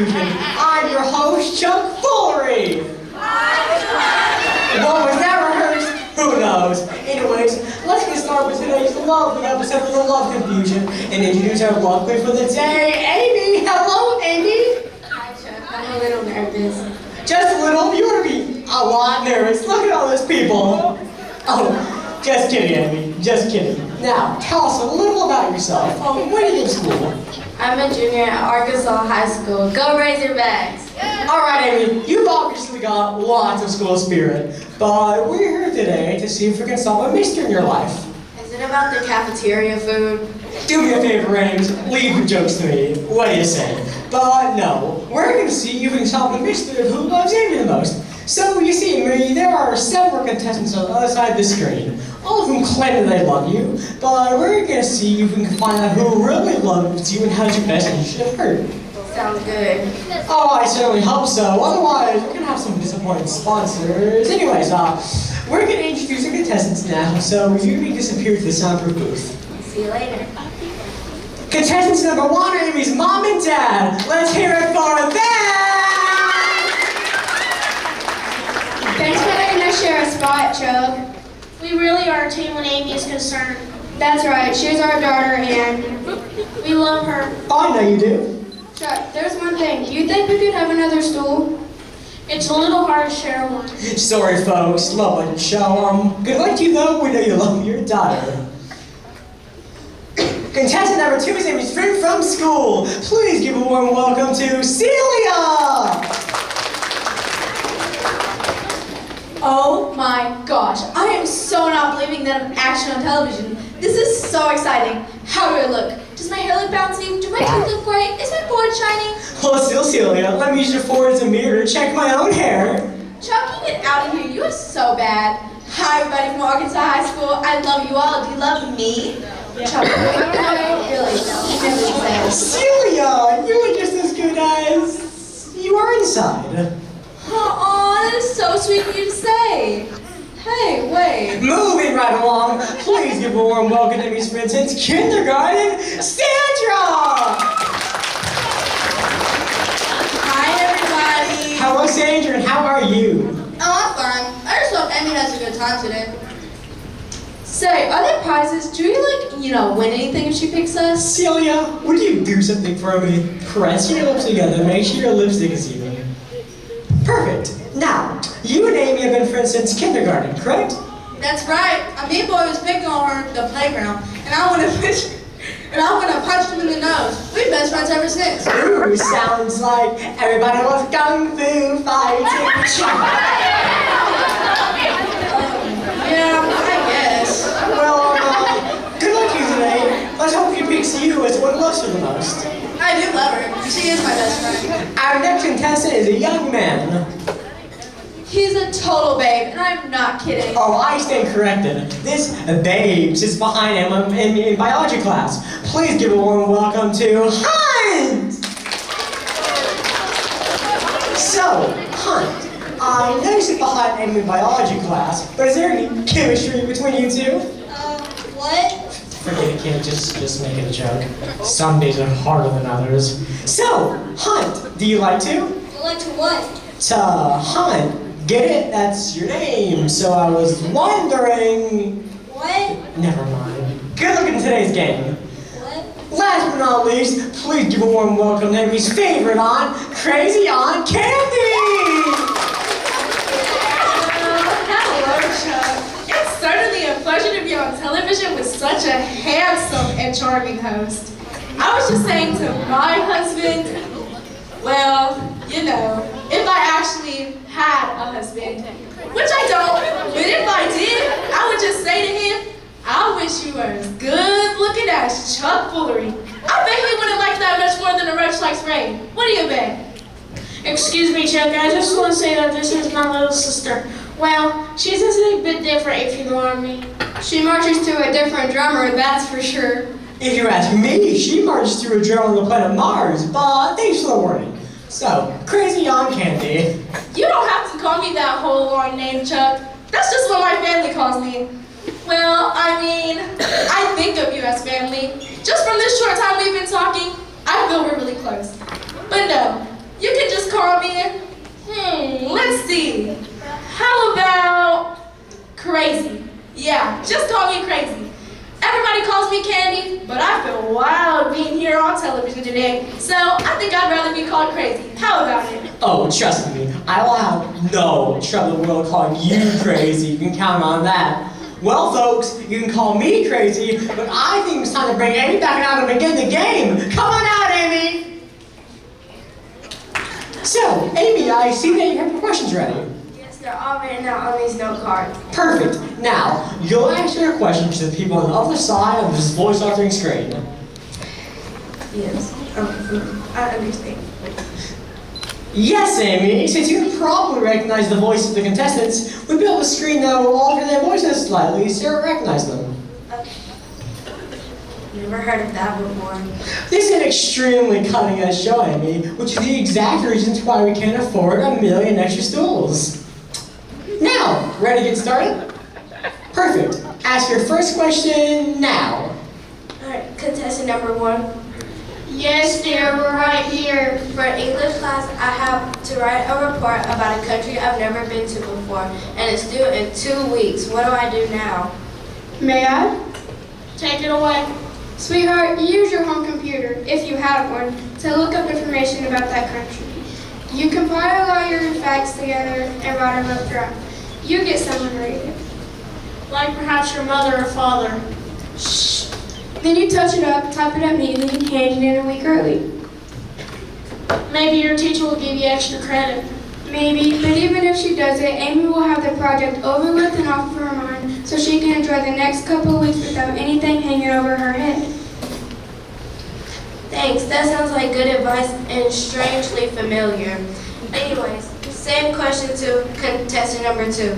confusion. I'm your host, Chuck Foolery. What was that rehearsed? Who knows? Anyways, let's get started with today's lovely episode of The Love Confusion and introduce our love queen for the day, Amy. Hello, Amy. Hi, Chuck. I'm a little nervous. Just a little? You ought to be a lot nervous. Look at all those people. Oh, just kidding, Amy. Just kidding. Now, tell us a little about yourself. Where do you go to school? I'm a junior at Arkansas High School. Go Razorbacks! Alright, Amy, you've obviously got lots of school spirit, but we're here today to see if we can solve a mystery in your life. Is it about the cafeteria food? Do me a favor, Amy, leave your jokes to me. What do you say? But no, we're going to see if we can solve the mystery of who loves Amy the most. So, you see, Amy, there are several contestants on the other side of the screen. All of them claim that they love you, but we're going to see if we can find out who really loves you and has your best interest at heart. Sounds good. Oh, I certainly hope so. Otherwise, we're going to have some disappointed sponsors. Anyways, we're going to introduce the contestants now, so you may disappear to the soundproof booth. See you later. Contestants number 1 are Amy's mom and dad. Let's hear it for them! Thanks for letting us share a spot, Chuck. We really are a team when Amy is concerned. That's right, she's our daughter and we love her. Oh, I know you do. Chuck, there's one thing. Do you think we could have another stool? It's a little hard to share one. Sorry, folks. Love wouldn't show. Good luck to you, though. We know you love your daughter. Contestant number 2 is Amy's friend from school. Please give a warm welcome to Celia! Oh my gosh, I am so not believing that I'm actually on television. This is so exciting. How do I look? Does my hair look bouncy? Do my teeth look white? Is my forehead shining? Well, still, Celia, let me use your forehead as a mirror to check my own hair. Chuck, you get out of here. You are so bad. Hi, everybody from Arkansas High School. I love you all. Do you love me? Chuck, really? You never say. Celia, you are just as good as you are inside. Aw, that is so sweet of you to say. Hey, wait. Moving right along, please give a warm welcome to Amy's friend since kindergarten, Sandra! Hi, everybody. Hello, Sandra, and how are you? Oh, I'm fine. I just hope Amy has a good time today. Say, are there prizes? Do we, win anything if she picks us? Celia, would you do something for me? Press your lips together, make sure your lipstick is even. Perfect. Now, you and Amy have been friends since kindergarten, correct? That's right. A mean boy was picking on her at the playground, and I want to punch him in the nose. We've been best friends ever since. Ooh, sounds like everybody loves kung fu fighting. Yeah, I guess. Well, good luck to you today. Let's hope she picks you as one loves her the most. I do love her. She is my best friend. Our next contestant is a young man. He's a total babe, and I'm not kidding. Oh, I stand corrected. This babe sits behind him in biology class. Please give a warm welcome to Hunt! So, Hunt, I know you sit behind him in biology class, but is there any chemistry between you two? What? Forget it, kid. Just making a joke. Some days are harder than others. So, Hunt, do you like to? Like to what? To hunt. Get it? That's your name. So I was wondering... What? Never mind. Good luck in today's game. What? Last but not least, please give a warm welcome to Amy's favorite aunt, Crazy Aunt Candy! Hello, Chuck. It's certainly a pleasure to be on television with such a handsome and charming host. I was just saying to my husband, well, if I actually had a husband, which I don't, but if I did, I would just say to him, I wish you were as good looking as Chuck Foolery. I bet he wouldn't like that much more than a roach likes rain. What do you bet? Excuse me, Chuck, I just want to say that this is my little sister. Well, she's a bit different if you know what I mean. She marches to a different drummer, that's for sure. If you ask me, she marches through a drill on the planet Mars, but thanks for the warning. So, Crazy Aunt Candy. You don't have to call me that whole long name, Chuck. That's just what my family calls me. Well, I think of you as family. Just from this short time we've been talking, I feel we're really close. But no, call me? Let's see. How about crazy? Yeah, just call me crazy. Everybody calls me Candy, but I feel wild being here on television today, so I think I'd rather be called crazy. How about it? Oh, trust me, I will have no trouble in the world calling you crazy. You can count on that. Well, folks, you can call me crazy, but I think it's time to bring Amy back out and begin the game. Come on out, Amy! So, Amy, I see that you have your questions ready. Yes, they're all written out on these note cards. Perfect. Now, you'll answer your questions to the people on the other side of this voice altering screen. Yes. I understand. Yes, Amy, since you can probably recognize the voice of the contestants, we'll be able to screen them or alter their voices slightly so you recognize them. Okay. Never heard of that before. This is an extremely cutting-edge show, Amy, which is the exact reasons why we can't afford 1,000,000 extra stools. Now, ready to get started? Perfect. Ask your first question now. Alright, contestant number 1. Yes, dear, we're right here. For English class, I have to write a report about a country I've never been to before, and it's due in 2 weeks. What do I do now? May I? Take it away. Sweetheart, use your home computer, if you have one, to look up information about that country. You compile all your facts together and write a rough draft. You get someone to read it. Like perhaps your mother or father. Shh. Then you touch it up, type it up neatly, and hand it in a week early. Maybe your teacher will give you extra credit. Maybe, but even if she does it, Amy will have the project over with and off of her mind, so she can enjoy the next couple of weeks without anything hanging over her head. Thanks, that sounds like good advice and strangely familiar. Anyways, same question to contestant number 2.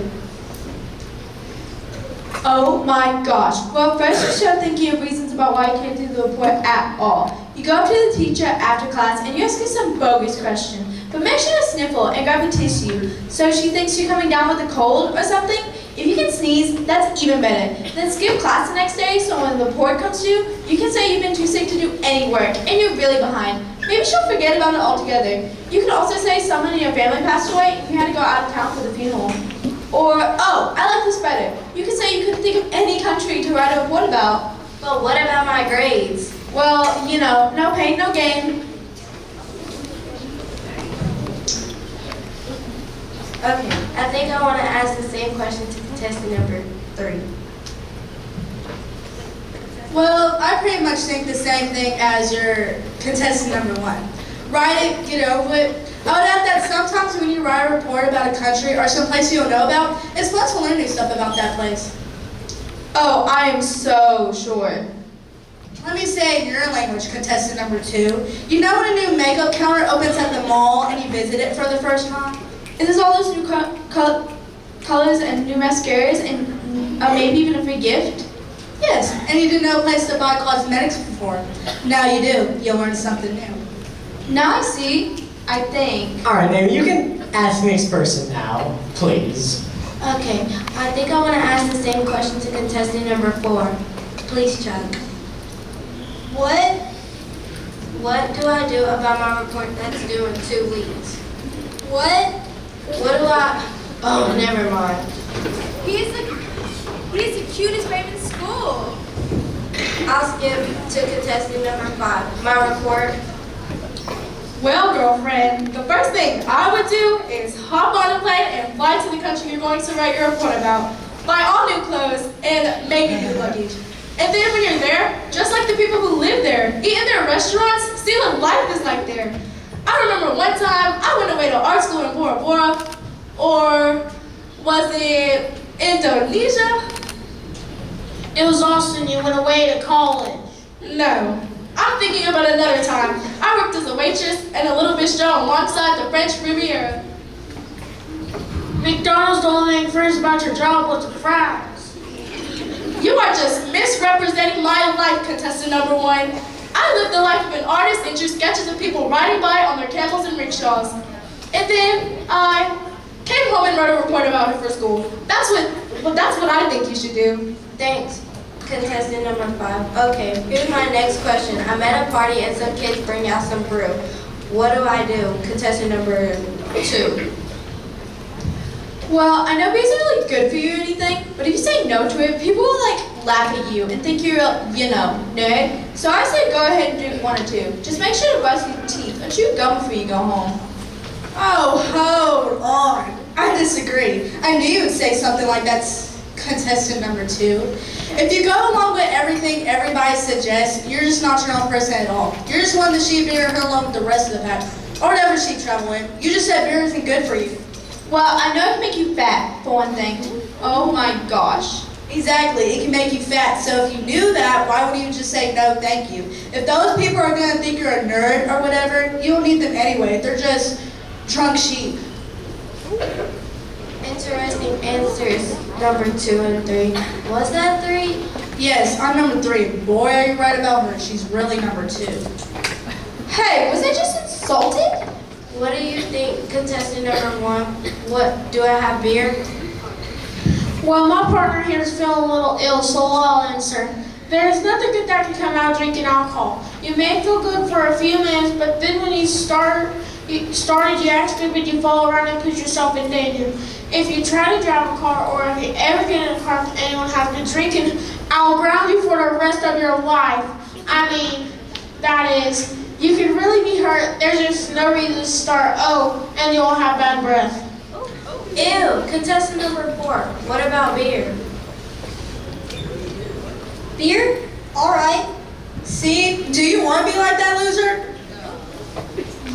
Oh my gosh. Well, first you start thinking of reasons about why you can't do the report at all. You go up to the teacher after class and you ask her some bogus question. But make sure to sniffle and grab a tissue so she thinks you're coming down with a cold or something. If you can sneeze, that's even better. Then skip class the next day so when the report comes due, you can say you've been too sick to do any work and you're really behind. Maybe she'll forget about it altogether. You can also say someone in your family passed away and you had to go out of town for the funeral. Or, oh, I like this better. You could say you couldn't think of any country to write a report about. But what about my grades? Well, you know, no pain, no gain. Okay, I think I want to ask the same question to contestant number 3. Well, I pretty much think the same thing as your contestant number 1. Write it, get over it. I would add that sometimes when you write a report about a country or some place you don't know about, it's fun to learn new stuff about that place. Oh, I am so sure. Let me say in your language, contestant number 2. You know when a new makeup counter opens at the mall and you visit it for the first time? And there's all those new colors and new mascaras and maybe even a free gift. Yes, and you didn't know a place to buy cosmetics before. Now you do. You'll learn something new. Now I see, I think. All right, Amy, you can ask the next person now, please. Okay, I think I want to ask the same question to contestant number 4. Please, Chuck. What do I do about my report that's due in 2 weeks? What? What do I... Oh, never mind. He's the cutest baby in school. I'll skip to contestant number 5. My report. Well, girlfriend, the first thing I would do is hop on a plane and fly to the country you're going to write your report about. Buy all new clothes and maybe new luggage. And then when you're there, just like the people who live there, eat in their restaurants, see what life is like there. I remember one time I went away to art school in Bora Bora, or was it Indonesia? It was Austin. You went away to college. No. I'm thinking about another time. I worked as a waitress and a little bistro alongside the French Riviera. McDonald's don't make friends about your job with the fries. You are just misrepresenting my life, contestant number 1. I lived the life of an artist and drew sketches of people riding by on their camels and rickshaws. And then I came home and wrote a report about it for school. That's what I think you should do. Thanks, contestant number 5. Okay, here's my next question. I'm at a party and some kids bring out some brew. What do I do? Contestant number 2. Well, I know bees are really good for you or anything, but if you say no to it, people will like laugh at you and think you're a, nerd. So I say go ahead and do 1 or 2. Just make sure to brush your teeth and chew gum before you go home. Oh, hold on. I disagree. I knew you would say something like that's contestant number 2. If you go along with everything everybody suggests, you're just not your own person at all. You're just one of the sheep beer who along with the rest of the pack. Or whatever sheep travel in. You just said beer isn't good for you. Well, I know it can make you fat, for one thing. Oh my gosh. Exactly, it can make you fat. So if you knew that, why would you just say no thank you? If those people are gonna think you're a nerd or whatever, you don't need them anyway. They're just drunk sheep. Interesting answers, number 2 and 3. Was that 3? Yes, I'm number 3. Boy, are you right about her. She's really number 2. Hey, was I just insulted? What do you think, contestant number 1? What, do I have beer? Well, my partner here is feeling a little ill, so I'll answer. There is nothing good that can come out of drinking alcohol. You may feel good for a few minutes, but then when you started, you act stupid, you fall around and put yourself in danger. If you try to drive a car, or if you ever get in a car with anyone having been drinking, I'll ground you for the rest of your life. I mean, that is, you can really be hurt. There's just no reason to start. Oh, and you'll have bad breath. Ew, contestant number 4. What about beer? Beer? Alright. See, do you want to be like that loser?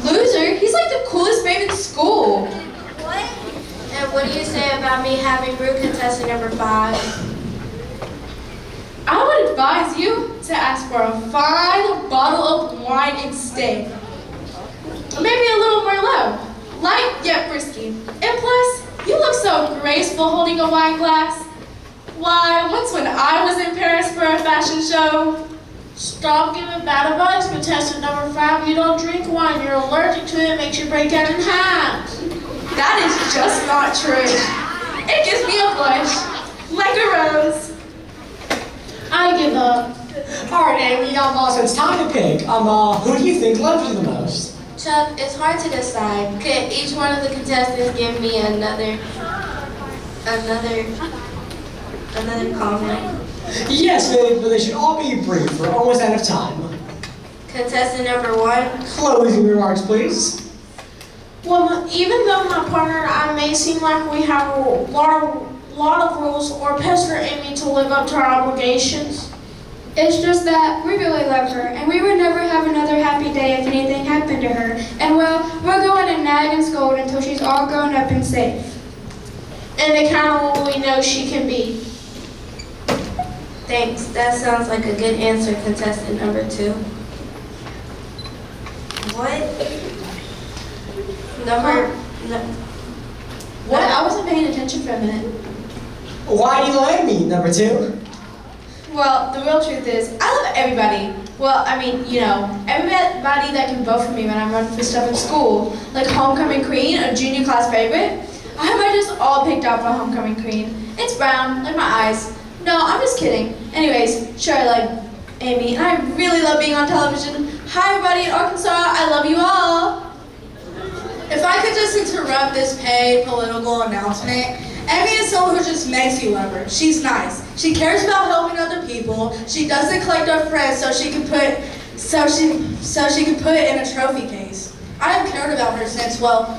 Loser? He's like the coolest babe in school. What? And what do you say about me having brew, contestant number 5? I would advise you to ask for a fine bottle of wine instead. Maybe a little Merlot. Light yet frisky. And plus, you look so graceful holding a wine glass. Why, once when I was in Paris for a fashion show. Stop giving bad advice, contestant number 5. You don't drink wine. You're allergic to it. It makes you break out in hives. That is just not true. It gives me a blush, like a rose. I give up. Alright, Amy, so it's time to pick. Who do you think loves you the most? Chuck, it's hard to decide. Could each one of the contestants give me another comment? Yes, but they should all be brief. We're almost out of time. Contestant number 1. Closing remarks, please. Well, even though my partner and I may seem like we have a lot of rules or pester Amy to live up to our obligations, It's just that we really love her, and we would never have another happy day if anything happened to her. And well, we're going to nag and scold until she's all grown up and safe. and the kind of woman we know she can be. Thanks. That sounds like a good answer, contestant number 2. What? What? I wasn't paying attention for a minute. Why do you like me, number 2? Well, the real truth is, I love everybody. Well, I mean, everybody that can vote for me when I'm running for stuff in school, like homecoming queen or junior class favorite. I have my just all picked out for homecoming queen. It's brown, like my eyes. No, I'm just kidding. Anyways, sure, like Amy, and I really love being on television. Hi, everybody in Arkansas. I love you all. If I could just interrupt this paid political announcement, Amy is someone who just makes you love her. She's nice. She cares about helping other people. She doesn't collect our friends so she can put it in a trophy case. I have cared about her since, well,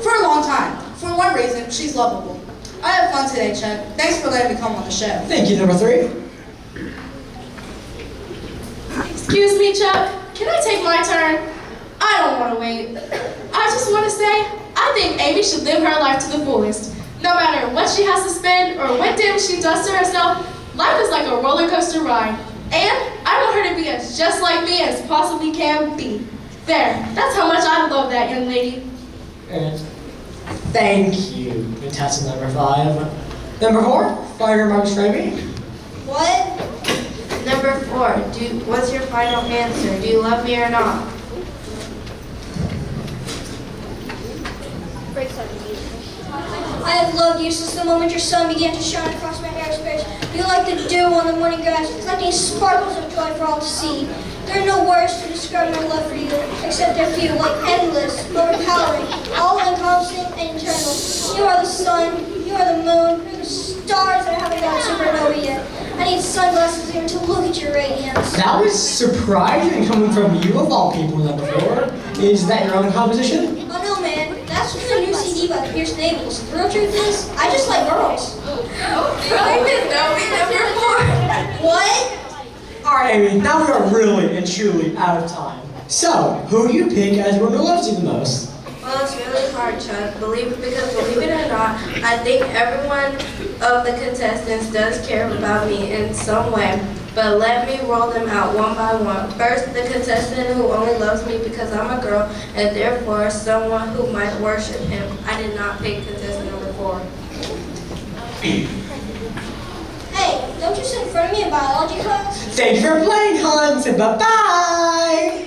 for a long time. For one reason, she's lovable. I had fun today, Chuck. Thanks for letting me come on the show. Thank you, number 3. Excuse me, Chuck. Can I take my turn? I don't want to wait. I just want to say, I think Amy should live her life to the fullest. No matter what she has to spend or what damage she does to herself, life is like a roller coaster ride. And I want her to be as just like me as possibly can be. There, that's how much I love that young lady. And thank you, contestant number 5. Number 4, final remarks for Amy. What? Number 4. What's your final answer? Do you love me or not? I have loved you since the moment your sun began to shine across my airspace. You like the dew on the morning grass, collecting sparkles of joy for all to see. There are no words to describe my love for you, except I feel like endless, overpowering, all-encompassing and eternal. You are the sun, you are the moon, you're the stars that haven't gone supernova yet. I need sunglasses even to look at your radiance. That was surprising coming from you of all people than before. Is that your own composition? Oh no, man, that's from the new CD by Pierce Naples. The real truth is, I just like girls. I didn't know we never more. What? Alright, Amy, now we are really and truly out of time. So, who do you pick as one who loves you the most? Well, it's really hard, Chuck. Believe it or not, I think everyone of the contestants does care about me in some way. But let me roll them out one by one. First, the contestant who only loves me because I'm a girl and therefore someone who might worship him. I did not pick contestant number 4. Hey, don't you sit in front of me in biology class? Thank you for playing, Hans, and bye-bye!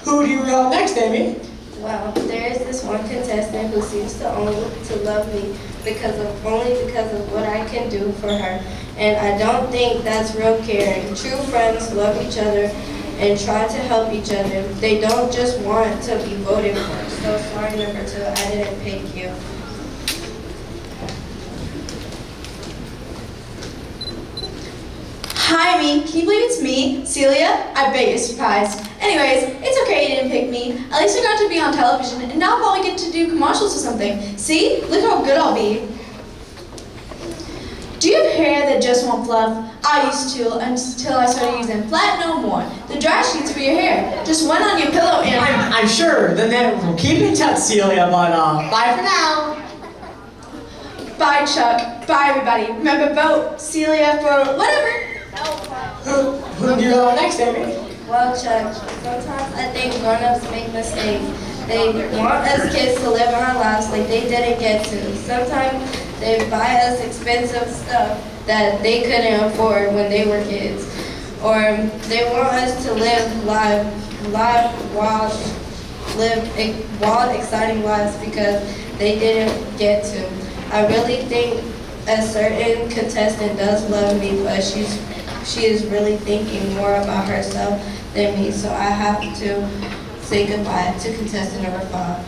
Who do you got next, Amy? Well, there is this one contestant who seems to love me only because of what I can do for her. And I don't think that's real caring. True friends love each other and try to help each other. They don't just want to be voted for. So sorry, number 2, I didn't pick you. Hi, me. Can you believe it's me, Celia? I bet you're surprised. Anyways, it's okay you didn't pick me. At least I got to be on television, and now I'll probably get to do commercials or something. See? Look how good I'll be. Do you have hair that just won't fluff? I used to until I started using Flat No More, the dry sheets for your hair. Just went on your pillow and... I'm sure the net will keep in touch, Celia, but bye for now. Bye, Chuck. Bye, everybody. Remember, vote Celia for whatever. Who do you got next, Amy? Well, Chuck, sometimes I think grown-ups make mistakes. They want us kids to live our lives like they didn't get to. Sometimes they buy us expensive stuff that they couldn't afford when they were kids. Or they want us to live wild, exciting lives because they didn't get to. I really think a certain contestant does love me, but she is really thinking more about herself than me, so I have to say goodbye to contestant number 5.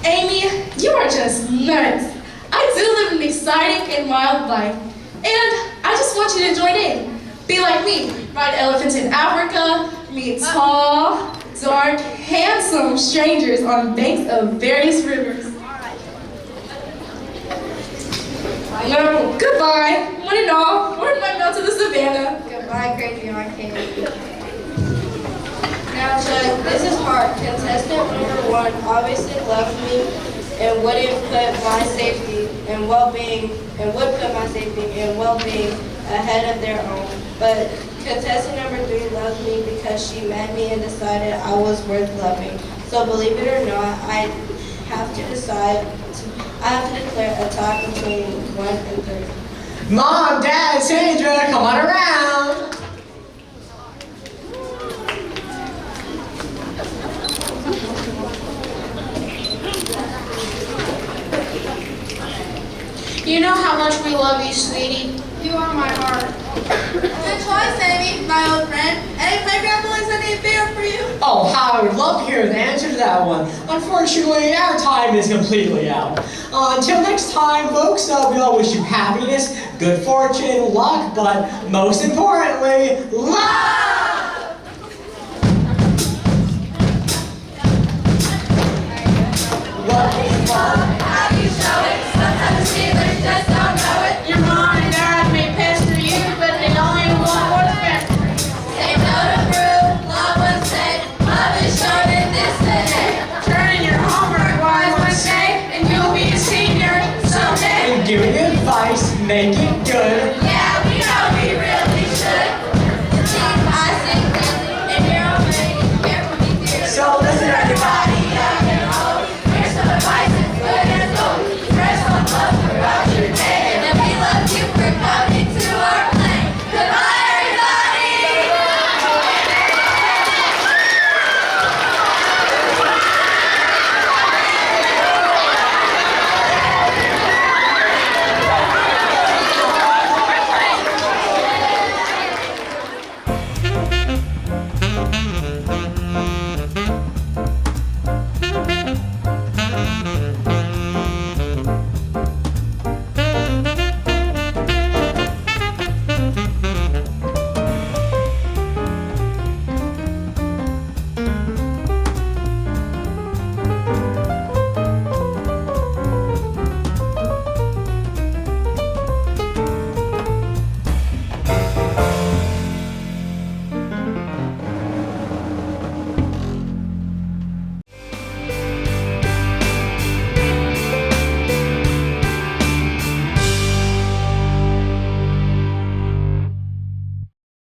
Amy, you are just nuts. I do live an exciting and wild life, and I just want you to join in. Be like me, ride elephants in Africa, meet tall, dark, handsome strangers on banks of various rivers. No, goodbye, one and all. Word might melt to the savannah. Goodbye, crazy arcade. Now, Chuck, this is hard. Contestant number 1 obviously loves me and wouldn't put my safety and well-being ahead of their own. But contestant number 3 loves me because she met me and decided I was worth loving. So believe it or not, I have to declare a tie between 1 and 3. Mom, Dad, Sandra, come on around! You know how much we love you, sweetie. You are my heart. Good choice, Amy, my old friend. Any playground boys I need beer for you? Oh, how I would love to hear the answer to that one. Unfortunately, our time is completely out. Until next time, folks, we all wish you happiness, good fortune, luck, but most importantly, love!